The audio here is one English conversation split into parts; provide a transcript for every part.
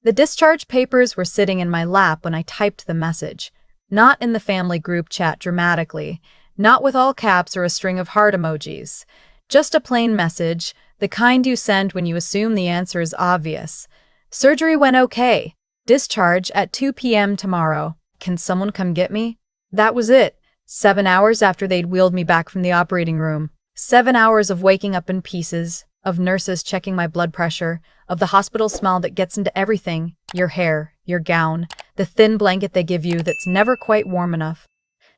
The discharge papers were sitting in my lap when I typed the message. Not in the family group chat dramatically, not with all caps or a string of heart emojis. Just a plain message, the kind you send when you assume the answer is obvious. Surgery went okay. Discharge at 2 p.m. tomorrow. Can someone come get me? That was it. 7 hours after they'd wheeled me back from the operating room. 7 hours of waking up in pieces, of nurses checking my blood pressure, of the hospital smell that gets into everything, your hair, your gown, the thin blanket they give you that's never quite warm enough.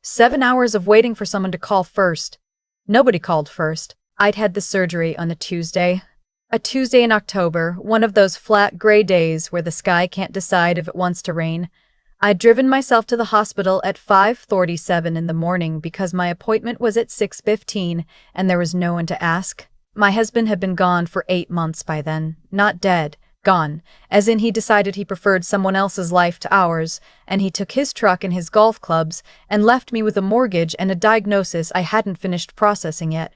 7 hours of waiting for someone to call first. Nobody called first. I'd had the surgery on a Tuesday. A Tuesday in October, one of those flat gray days where the sky can't decide if it wants to rain. I'd driven myself to the hospital at 5:47 in the morning because my appointment was at 6:15 and there was no one to ask. My husband had been gone for 8 months by then, not dead, gone, as in he decided he preferred someone else's life to ours, and he took his truck and his golf clubs and left me with a mortgage and a diagnosis I hadn't finished processing yet.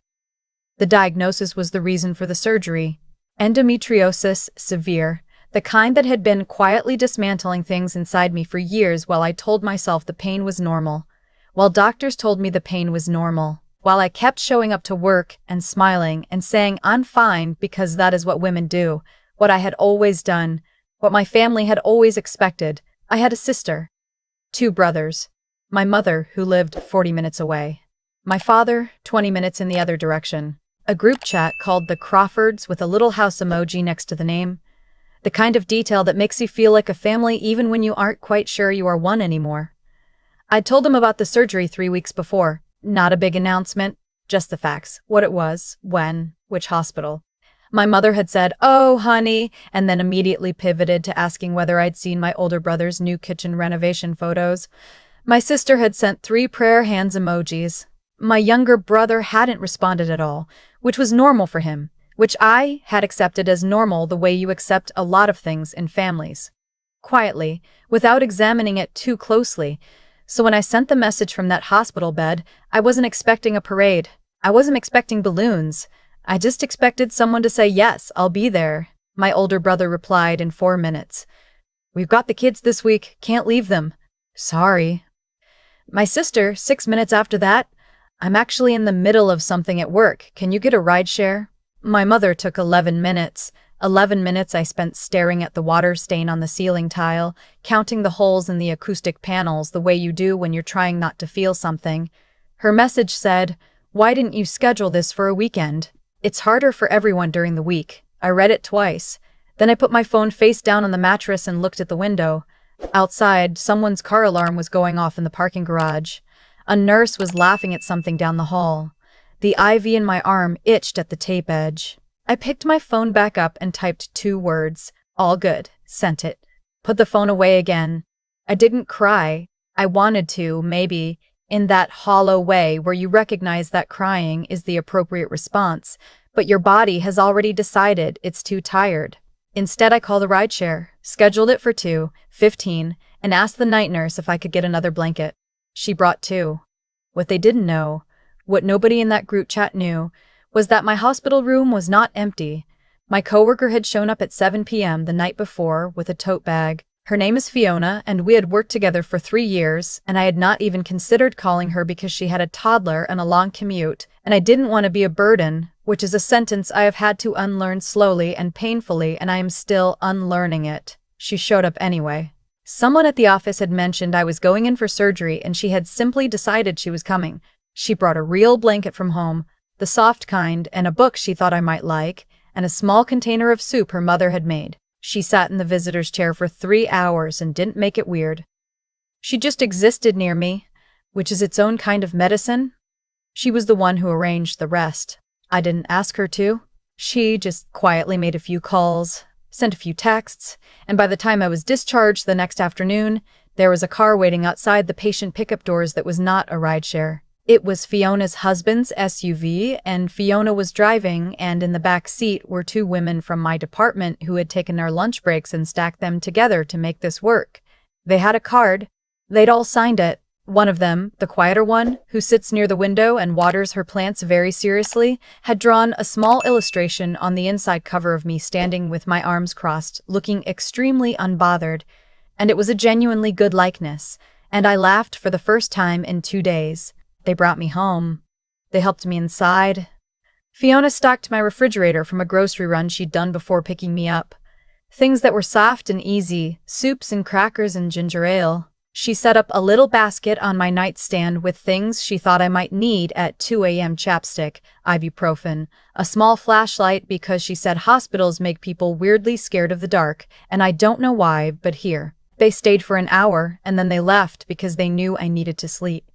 The diagnosis was the reason for the surgery. Endometriosis severe. The kind that had been quietly dismantling things inside me for years while I told myself the pain was normal. While doctors told me the pain was normal. While I kept showing up to work and smiling and saying I'm fine because that is what women do, what I had always done, what my family had always expected. I had a sister. 2 brothers. My mother, who lived 40 minutes away. My father, 20 minutes in the other direction. A group chat called the Crawfords with a little house emoji next to the name. The kind of detail that makes you feel like a family even when you aren't quite sure you are one anymore. I'd told them about the surgery 3 weeks before. Not a big announcement, just the facts, what it was, when, which hospital. My mother had said, "Oh, honey," and then immediately pivoted to asking whether I'd seen my older brother's new kitchen renovation photos. My sister had sent 3 prayer hands emojis. My younger brother hadn't responded at all, which was normal for him. Which I had accepted as normal the way you accept a lot of things in families. Quietly, without examining it too closely. So when I sent the message from that hospital bed, I wasn't expecting a parade. I wasn't expecting balloons. I just expected someone to say, "Yes, I'll be there." My older brother replied in 4 minutes. "We've got the kids this week, can't leave them." "Sorry." My sister, 6 minutes after that, "I'm actually in the middle of something at work. Can you get a rideshare?" My mother took 11 minutes. 11 minutes I spent staring at the water stain on the ceiling tile, counting the holes in the acoustic panels the way you do when you're trying not to feel something. Her message said, "Why didn't you schedule this for a weekend? It's harder for everyone during the week." I read it twice. Then I put my phone face down on the mattress and looked at the window. Outside, someone's car alarm was going off in the parking garage. A nurse was laughing at something down the hall. The IV in my arm itched at the tape edge. I picked my phone back up and typed 2 words. "All good." Sent it. Put the phone away again. I didn't cry. I wanted to, maybe, in that hollow way where you recognize that crying is the appropriate response, but your body has already decided it's too tired. Instead, I called a rideshare, scheduled it for 2:15, and asked the night nurse if I could get another blanket. She brought 2. What they didn't know, what nobody in that group chat knew, was that my hospital room was not empty. My coworker had shown up at 7 p.m. the night before with a tote bag. Her name is Fiona, and we had worked together for 3 years, and I had not even considered calling her because she had a toddler and a long commute, and I didn't want to be a burden, which is a sentence I have had to unlearn slowly and painfully, and I am still unlearning it. She showed up anyway. Someone at the office had mentioned I was going in for surgery, and she had simply decided she was coming. She brought a real blanket from home, the soft kind, and a book she thought I might like, and a small container of soup her mother had made. She sat in the visitor's chair for 3 hours and didn't make it weird. She just existed near me, which is its own kind of medicine. She was the one who arranged the rest. I didn't ask her to. She just quietly made a few calls, sent a few texts, and by the time I was discharged the next afternoon, there was a car waiting outside the patient pickup doors that was not a rideshare. It was Fiona's husband's SUV, and Fiona was driving, and in the back seat were 2 women from my department who had taken their lunch breaks and stacked them together to make this work. They had a card. They'd all signed it. One of them, the quieter one, who sits near the window and waters her plants very seriously, had drawn a small illustration on the inside cover of me standing with my arms crossed, looking extremely unbothered, and it was a genuinely good likeness, and I laughed for the first time in 2 days. They brought me home. They helped me inside. Fiona stocked my refrigerator from a grocery run she'd done before picking me up. Things that were soft and easy, soups and crackers and ginger ale. She set up a little basket on my nightstand with things she thought I might need at 2 a.m. chapstick, ibuprofen, a small flashlight because she said hospitals make people weirdly scared of the dark, and I don't know why, but here. They stayed for an hour, and then they left because they knew I needed to sleep.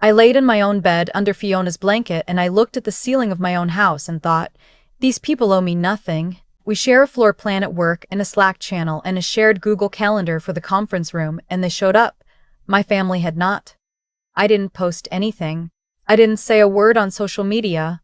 I laid in my own bed under Fiona's blanket and I looked at the ceiling of my own house and thought, these people owe me nothing. We share a floor plan at work and a Slack channel and a shared Google Calendar for the conference room, and they showed up. My family had not. I didn't post anything. I didn't say a word on social media.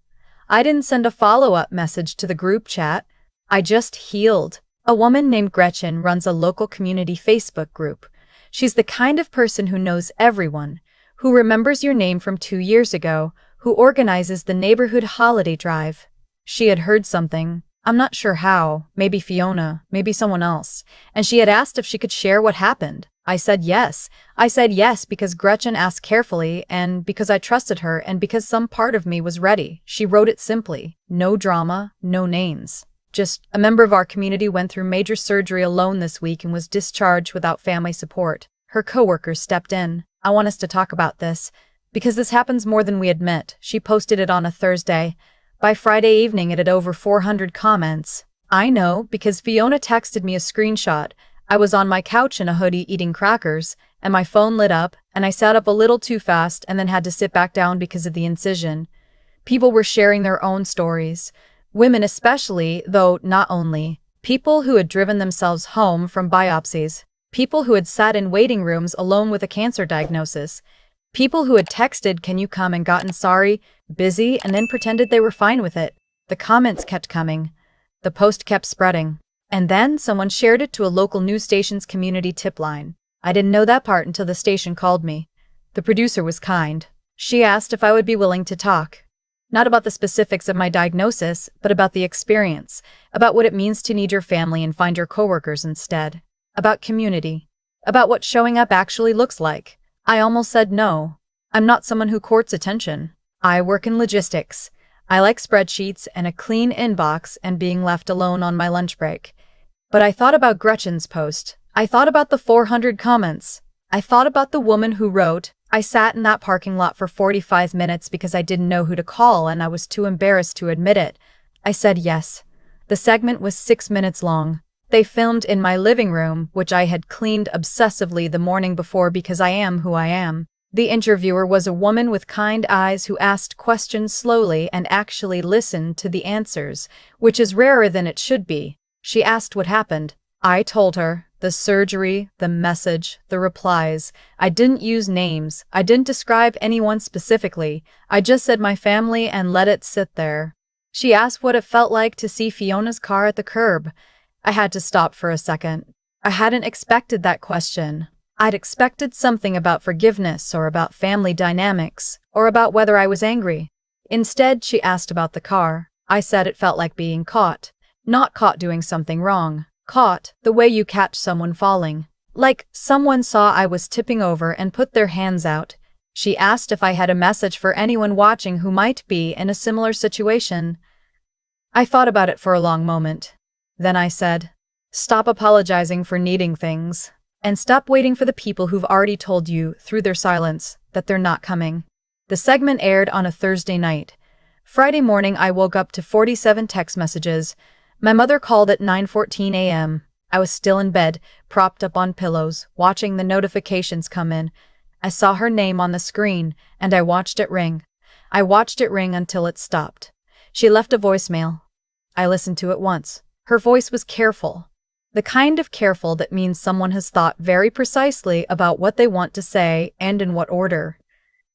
I didn't send a follow-up message to the group chat. I just healed. A woman named Gretchen runs a local community Facebook group. She's the kind of person who knows everyone, who remembers your name from 2 years ago, who organizes the neighborhood holiday drive. She had heard something. I'm not sure how, maybe Fiona, maybe someone else, and she had asked if she could share what happened. I said yes. I said yes because Gretchen asked carefully and because I trusted her and because some part of me was ready. She wrote it simply. No drama, no names. Just, a member of our community went through major surgery alone this week and was discharged without family support. Her coworkers stepped in. I want us to talk about this, because this happens more than we admit. She posted it on a Thursday. By Friday evening, it had over 400 comments. I know, because Fiona texted me a screenshot. I was on my couch in a hoodie eating crackers, and my phone lit up, and I sat up a little too fast and then had to sit back down because of the incision. People were sharing their own stories. Women especially, though not only. People who had driven themselves home from biopsies. People who had sat in waiting rooms alone with a cancer diagnosis. People who had texted, "Can you come?" and gotten sorry, busy, and then pretended they were fine with it. The comments kept coming. The post kept spreading. And then someone shared it to a local news station's community tip line. I didn't know that part until the station called me. The producer was kind. She asked if I would be willing to talk. Not about the specifics of my diagnosis, but about the experience, about what it means to need your family and find your coworkers instead. About community. About what showing up actually looks like. I almost said no. I'm not someone who courts attention. I work in logistics. I like spreadsheets and a clean inbox and being left alone on my lunch break. But I thought about Gretchen's post. I thought about the 400 comments. I thought about the woman who wrote, "I sat in that parking lot for 45 minutes because I didn't know who to call and I was too embarrassed to admit it." I said yes. The segment was 6 minutes long. They filmed in my living room, which I had cleaned obsessively the morning before because I am who I am. The interviewer was a woman with kind eyes who asked questions slowly and actually listened to the answers, which is rarer than it should be. She asked what happened. I told her. The surgery, the message, the replies. I didn't use names. I didn't describe anyone specifically. I just said my family and let it sit there. She asked what it felt like to see Fiona's car at the curb. I had to stop for a second. I hadn't expected that question. I'd expected something about forgiveness or about family dynamics or about whether I was angry. Instead, she asked about the car. I said it felt like being caught. Not caught doing something wrong. Caught, the way you catch someone falling. Like someone saw I was tipping over and put their hands out. She asked if I had a message for anyone watching who might be in a similar situation. I thought about it for a long moment. Then I said, stop apologizing for needing things, and stop waiting for the people who've already told you, through their silence, that they're not coming. The segment aired on a Thursday night. Friday morning I woke up to 47 text messages. My mother called at 9:14 a.m. I was still in bed, propped up on pillows, watching the notifications come in. I saw her name on the screen, and I watched it ring. I watched it ring until it stopped. She left a voicemail. I listened to it once. Her voice was careful. The kind of careful that means someone has thought very precisely about what they want to say and in what order.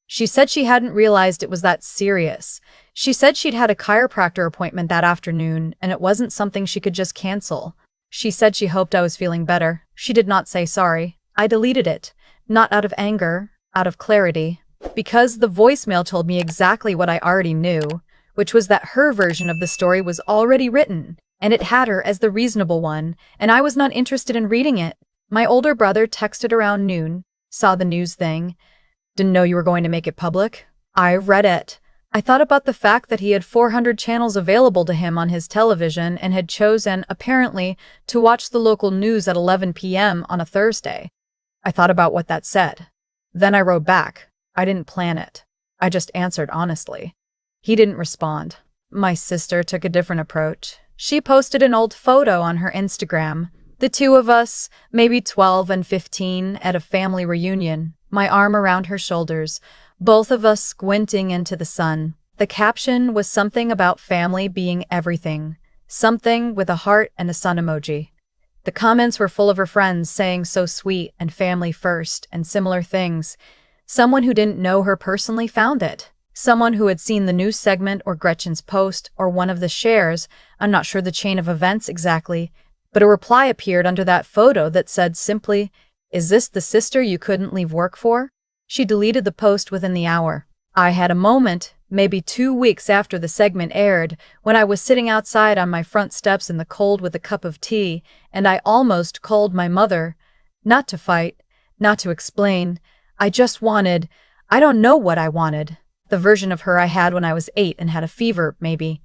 She said she hadn't realized it was that serious. She said she'd had a chiropractor appointment that afternoon, and it wasn't something she could just cancel. She said she hoped I was feeling better. She did not say sorry. I deleted it. Not out of anger. out of clarity, because the voicemail told me exactly what I already knew, which was that her version of the story was already written, and it had her as the reasonable one, and I was not interested in reading it. My older brother texted around noon, saw the news thing, didn't know you were going to make it public. I read it. I thought about the fact that he had 400 channels available to him on his television and had chosen, apparently, to watch the local news at 11 p.m. on a Thursday. I thought about what that said. Then I wrote back. I didn't plan it. I just answered honestly. He didn't respond. My sister took a different approach. She posted an old photo on her Instagram. The two of us, maybe 12 and 15, at a family reunion, my arm around her shoulders, both of us squinting into the sun. The caption was something about family being everything, something with a heart and a sun emoji. The comments were full of her friends saying so sweet and family first and similar things. Someone who didn't know her personally found it. Someone who had seen the news segment or Gretchen's post or one of the shares, I'm not sure the chain of events exactly, but a reply appeared under that photo that said simply, "Is this the sister you couldn't leave work for?" She deleted the post within the hour. I had a moment, maybe 2 weeks after the segment aired, when I was sitting outside on my front steps in the cold with a cup of tea, and I almost called my mother. Not to fight, not to explain. I just wanted, I don't know what I wanted. The version of her I had when I was 8 and had a fever, maybe.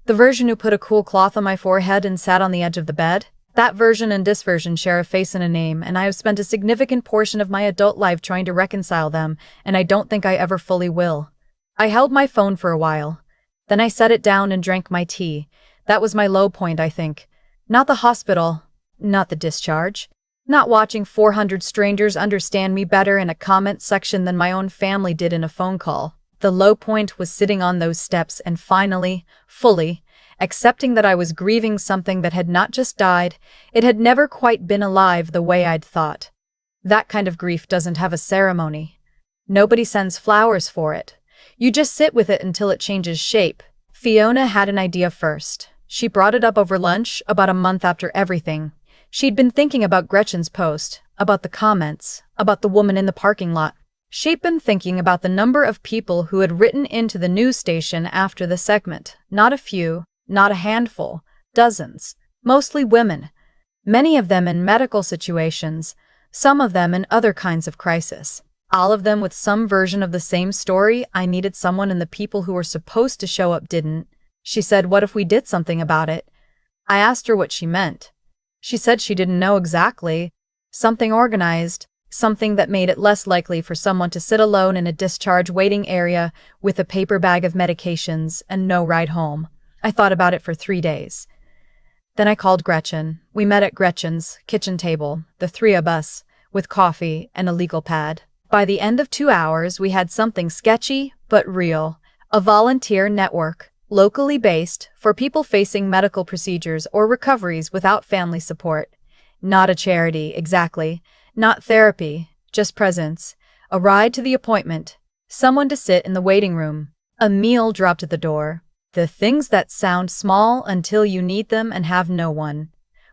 The version who put a cool cloth on my forehead and sat on the edge of the bed? That version and this version share a face and a name, and I have spent a significant portion of my adult life trying to reconcile them, and I don't think I ever fully will. I held my phone for a while. Then I set it down and drank my tea. That was my low point, I think. Not the hospital. Not the discharge. Not watching 400 strangers understand me better in a comment section than my own family did in a phone call. The low point was sitting on those steps and finally, fully, accepting that I was grieving something that had not just died, it had never quite been alive the way I'd thought. That kind of grief doesn't have a ceremony. Nobody sends flowers for it. You just sit with it until it changes shape. Fiona had an idea first. She brought it up over lunch about a month after everything. She'd been thinking about Gretchen's post, about the comments, about the woman in the parking lot. She'd been thinking about the number of people who had written into the news station after the segment. Not a few, not a handful, dozens, mostly women. Many of them in medical situations, some of them in other kinds of crisis. All of them with some version of the same story. I needed someone, and the people who were supposed to show up didn't. She said, "What if we did something about it?" I asked her what she meant. She said she didn't know exactly. Something organized. Something that made it less likely for someone to sit alone in a discharge waiting area with a paper bag of medications and no ride home. I thought about it for 3 days. Then I called Gretchen. We met at Gretchen's kitchen table, the three of us, with coffee and a legal pad. By the end of 2 hours, we had something sketchy but real. A volunteer network, locally based, for people facing medical procedures or recoveries without family support. Not a charity, exactly. Not therapy, just presence, a ride to the appointment, someone to sit in the waiting room, a meal dropped at the door, the things that sound small until you need them and have no one.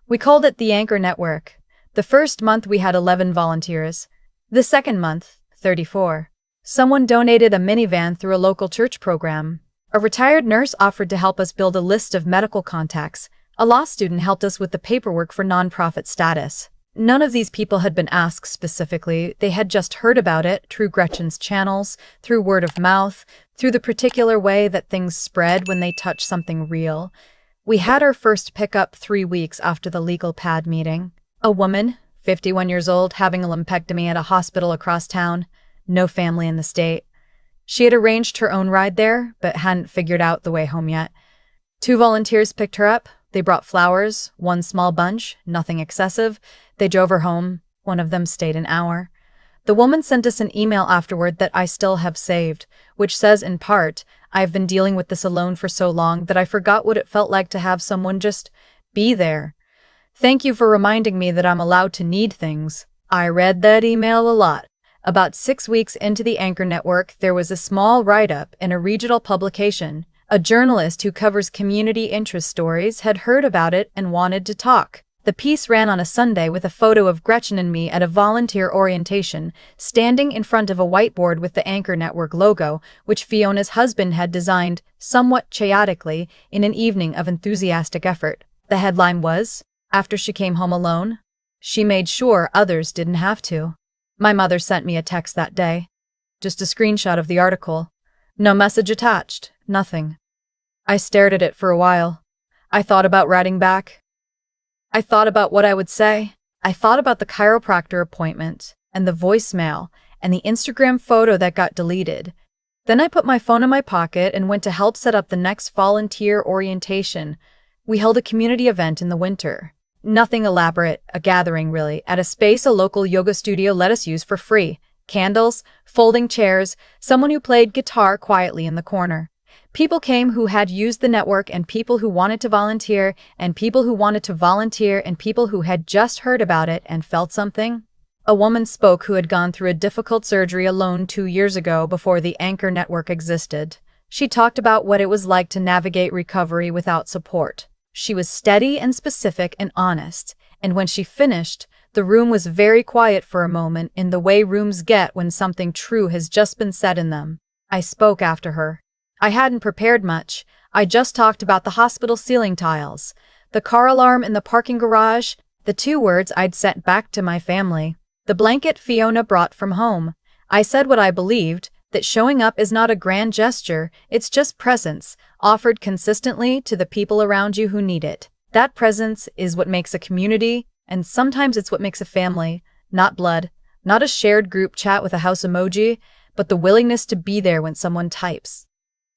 We called it the Anchor Network. The first month we had 11 volunteers. The second month, 34. Someone donated a minivan through a local church program. A retired nurse offered to help us build a list of medical contacts. A law student helped us with the paperwork for nonprofit status. None of these people had been asked specifically. They had just heard about it through Gretchen's channels, through word of mouth, through the particular way that things spread when they touch something real. We had our first pickup 3 weeks after the legal pad meeting. A woman, 51 years old, having a lumpectomy at a hospital across town. No family in the state. She had arranged her own ride there, but hadn't figured out the way home yet. 2 volunteers picked her up. They brought flowers, 1 small bunch, nothing excessive. They drove her home. One of them stayed an hour. The woman sent us an email afterward that I still have saved, which says in part, "I've been dealing with this alone for so long that I forgot what it felt like to have someone just be there. Thank you for reminding me that I'm allowed to need things." I read that email a lot. About 6 weeks into the Anchor Network, there was a small write-up in a regional publication. A journalist who covers community interest stories had heard about it and wanted to talk. The piece ran on a Sunday with a photo of Gretchen and me at a volunteer orientation, standing in front of a whiteboard with the Anchor Network logo, which Fiona's husband had designed, somewhat chaotically, in an evening of enthusiastic effort. The headline was, "After she came home alone, she made sure others didn't have to." My mother sent me a text that day. Just a screenshot of the article. No message attached, nothing. I stared at it for a while. I thought about writing back. I thought about what I would say. I thought about the chiropractor appointment, and the voicemail, and the Instagram photo that got deleted. Then I put my phone in my pocket and went to help set up the next volunteer orientation. We held a community event in the winter. Nothing elaborate, a gathering really, at a space a local yoga studio let us use for free. Candles, folding chairs, someone who played guitar quietly in the corner. People came who had used the network, and people who wanted to volunteer, and people who wanted to volunteer, and people who had just heard about it and felt something. A woman spoke who had gone through a difficult surgery alone 2 years ago before the Anchor Network existed. She talked about what it was like to navigate recovery without support. She was steady and specific and honest, and when she finished, the room was very quiet for a moment, in the way rooms get when something true has just been said in them. I spoke after her. I hadn't prepared much. I just talked about the hospital ceiling tiles, the car alarm in the parking garage, the 2 words I'd sent back to my family, the blanket Fiona brought from home. I said what I believed, that showing up is not a grand gesture, it's just presence, offered consistently to the people around you who need it. That presence is what makes a community, and sometimes it's what makes a family. Not blood, not a shared group chat with a house emoji, but the willingness to be there when someone types.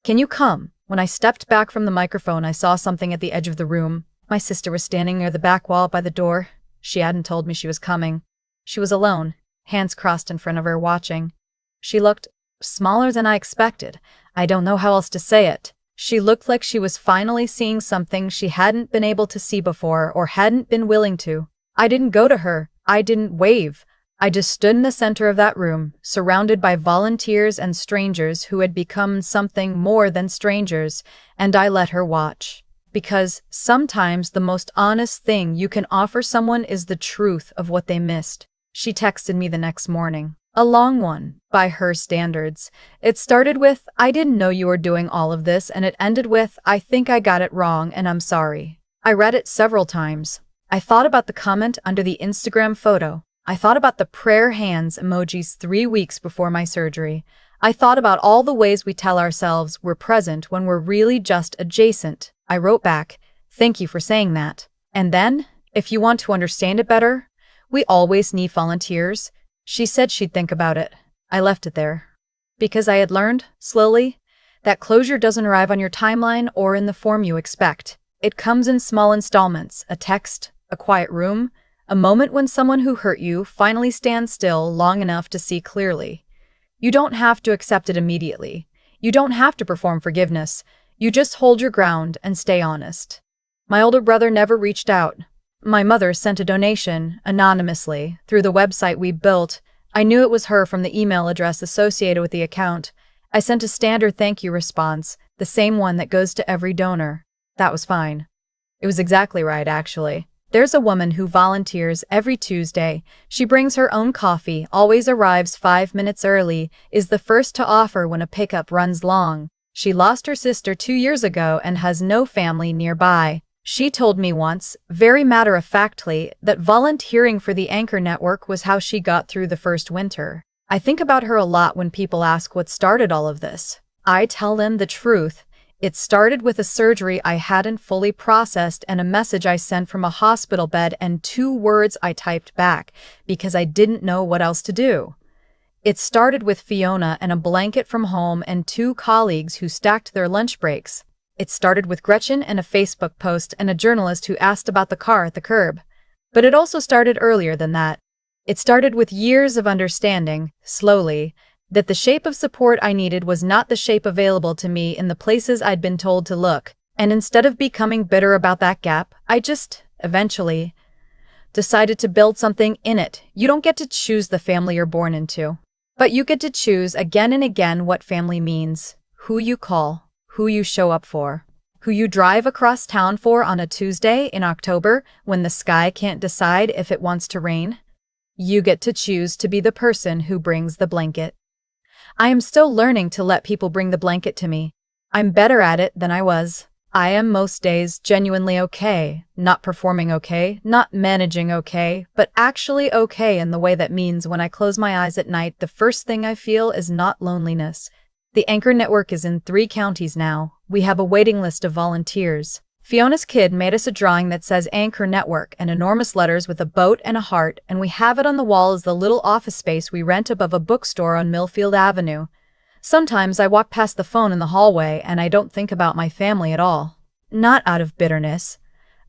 "Can you come?" When I stepped back from the microphone, I saw something at the edge of the room. My sister was standing near the back wall by the door. She hadn't told me she was coming. She was alone, hands crossed in front of her, watching. She looked smaller than I expected. I don't know how else to say it. She looked like she was finally seeing something she hadn't been able to see before, or hadn't been willing to. I didn't go to her. I didn't wave. I just stood in the center of that room, surrounded by volunteers and strangers who had become something more than strangers, and I let her watch. Because sometimes the most honest thing you can offer someone is the truth of what they missed. She texted me the next morning. A long one, by her standards. It started with, "I didn't know you were doing all of this," and it ended with, "I think I got it wrong and I'm sorry." I read it several times. I thought about the comment under the Instagram photo. I thought about the prayer hands emojis 3 weeks before my surgery. I thought about all the ways we tell ourselves we're present when we're really just adjacent. I wrote back, "Thank you for saying that." And then, "If you want to understand it better, we always need volunteers." She said she'd think about it. I left it there. Because I had learned, slowly, that closure doesn't arrive on your timeline or in the form you expect. It comes in small installments, a text, a quiet room, a moment when someone who hurt you finally stands still long enough to see clearly. You don't have to accept it immediately. You don't have to perform forgiveness. You just hold your ground and stay honest. My older brother never reached out. My mother sent a donation, anonymously, through the website we built. I knew it was her from the email address associated with the account. I sent a standard thank you response, the same one that goes to every donor. That was fine. It was exactly right, actually. There's a woman who volunteers every Tuesday. She brings her own coffee, always arrives 5 minutes early, is the first to offer when a pickup runs long. She lost her sister 2 years ago and has no family nearby. She told me once, very matter-of-factly, that volunteering for the Anchor Network was how she got through the first winter. I think about her a lot when people ask what started all of this. I tell them the truth. It started with a surgery I hadn't fully processed and a message I sent from a hospital bed and 2 words I typed back because I didn't know what else to do. It started with Fiona and a blanket from home and 2 colleagues who stacked their lunch breaks. It started with Gretchen and a Facebook post and a journalist who asked about the car at the curb. But it also started earlier than that. It started with years of understanding, slowly, that the shape of support I needed was not the shape available to me in the places I'd been told to look. And instead of becoming bitter about that gap, I just, eventually, decided to build something in it. You don't get to choose the family you're born into. But you get to choose again and again what family means, who you call, who you show up for. who you drive across town for on a Tuesday in October when the sky can't decide if it wants to rain. You get to choose to be the person who brings the blanket. I am still learning to let people bring the blanket to me. I'm better at it than I was. I am most days genuinely okay, not performing okay, not managing okay, but actually okay in the way that means when I close my eyes at night, the first thing I feel is not loneliness. The Anchor Network is in 3 counties now. We have a waiting list of volunteers. Fiona's kid made us a drawing that says Anchor Network in enormous letters with a boat and a heart, and we have it on the wall as the little office space we rent above a bookstore on Millfield Avenue. Sometimes I walk past the phone in the hallway and I don't think about my family at all. Not out of bitterness,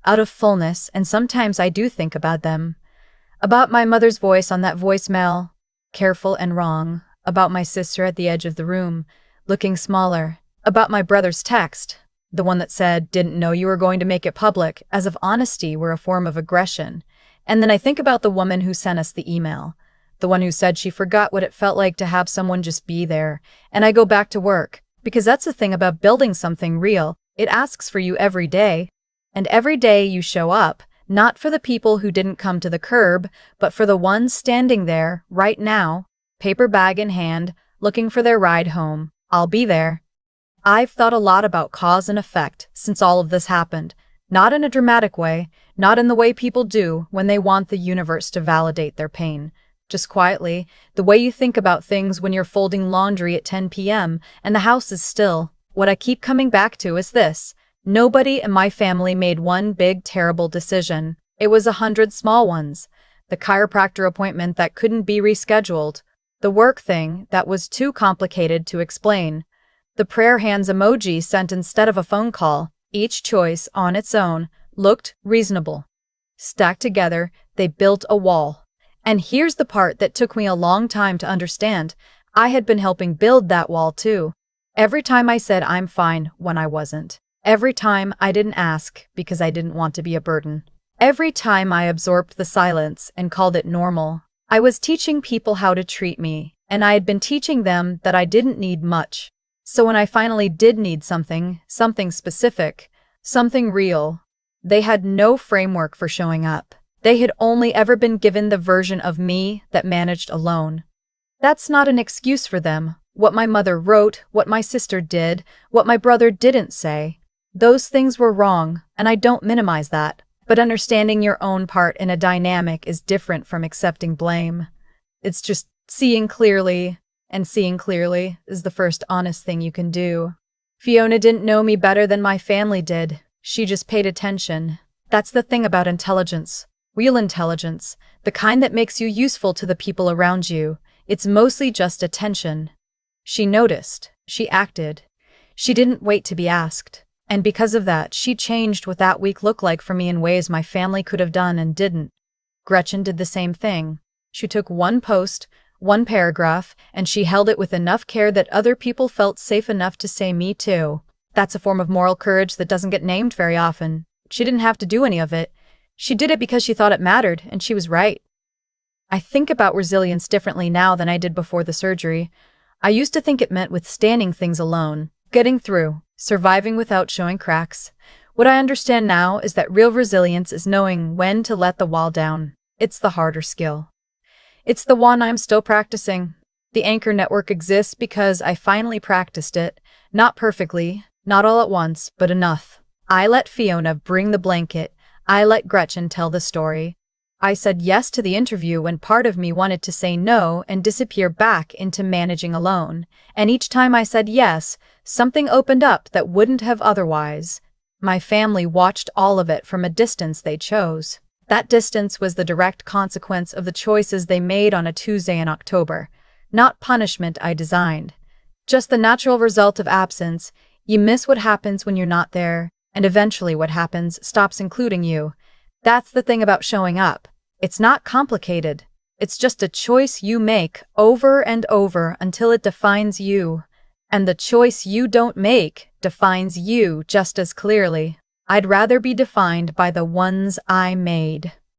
out of fullness, and sometimes I do think about them. About my mother's voice on that voicemail, careful and wrong. About my sister at the edge of the room, looking smaller. About my brother's text, the one that said, "Didn't know you were going to make it public," as if honesty were a form of aggression. And then I think about the woman who sent us the email. The one who said she forgot what it felt like to have someone just be there. And I go back to work, because that's the thing about building something real. It asks for you every day. And every day you show up, not for the people who didn't come to the curb, but for the ones standing there, right now, paper bag in hand, looking for their ride home. I'll be there. I've thought a lot about cause and effect since all of this happened. Not in a dramatic way, not in the way people do when they want the universe to validate their pain. Just quietly, the way you think about things when you're folding laundry at 10 p.m. and the house is still. What I keep coming back to is this. Nobody in my family made one big, terrible decision. It was 100 small ones. The chiropractor appointment that couldn't be rescheduled. The work thing that was too complicated to explain. The prayer hands emoji sent instead of a phone call. Each choice, on its own, looked reasonable. Stacked together, they built a wall. And here's the part that took me a long time to understand. I had been helping build that wall too. Every time I said I'm fine when I wasn't. Every time I didn't ask because I didn't want to be a burden. Every time I absorbed the silence and called it normal. I was teaching people how to treat me, and I had been teaching them that I didn't need much. So when I finally did need something specific, something real, they had no framework for showing up. They had only ever been given the version of me that managed alone. That's not an excuse for them. What my mother wrote, what my sister did, what my brother didn't say. Those things were wrong, and I don't minimize that. But understanding your own part in a dynamic is different from accepting blame. It's just seeing clearly, and seeing clearly is the first honest thing you can do. Fiona didn't know me better than my family did. She just paid attention. That's the thing about intelligence. Real intelligence, the kind that makes you useful to the people around you. It's mostly just attention. She noticed. She acted. She didn't wait to be asked. And because of that, she changed what that week looked like for me in ways my family could have done and didn't. Gretchen did the same thing. She took one post, one paragraph, and she held it with enough care that other people felt safe enough to say me too. That's a form of moral courage that doesn't get named very often. She didn't have to do any of it. She did it because she thought it mattered, and she was right. I think about resilience differently now than I did before the surgery. I used to think it meant withstanding things alone, getting through, surviving without showing cracks. What I understand now is that real resilience is knowing when to let the wall down. It's the harder skill. It's the one I'm still practicing. The Anchor Network exists because I finally practiced it. Not perfectly, not all at once, but enough. I let Fiona bring the blanket. I let Gretchen tell the story. I said yes to the interview when part of me wanted to say no and disappear back into managing alone. And each time I said yes, something opened up that wouldn't have otherwise. My family watched all of it from a distance they chose. That distance was the direct consequence of the choices they made on a Tuesday in October. Not punishment I designed. Just the natural result of absence. You miss what happens when you're not there, and eventually what happens stops including you. That's the thing about showing up. It's not complicated. It's just a choice you make over and over until it defines you. And the choice you don't make defines you just as clearly. I'd rather be defined by the ones I made.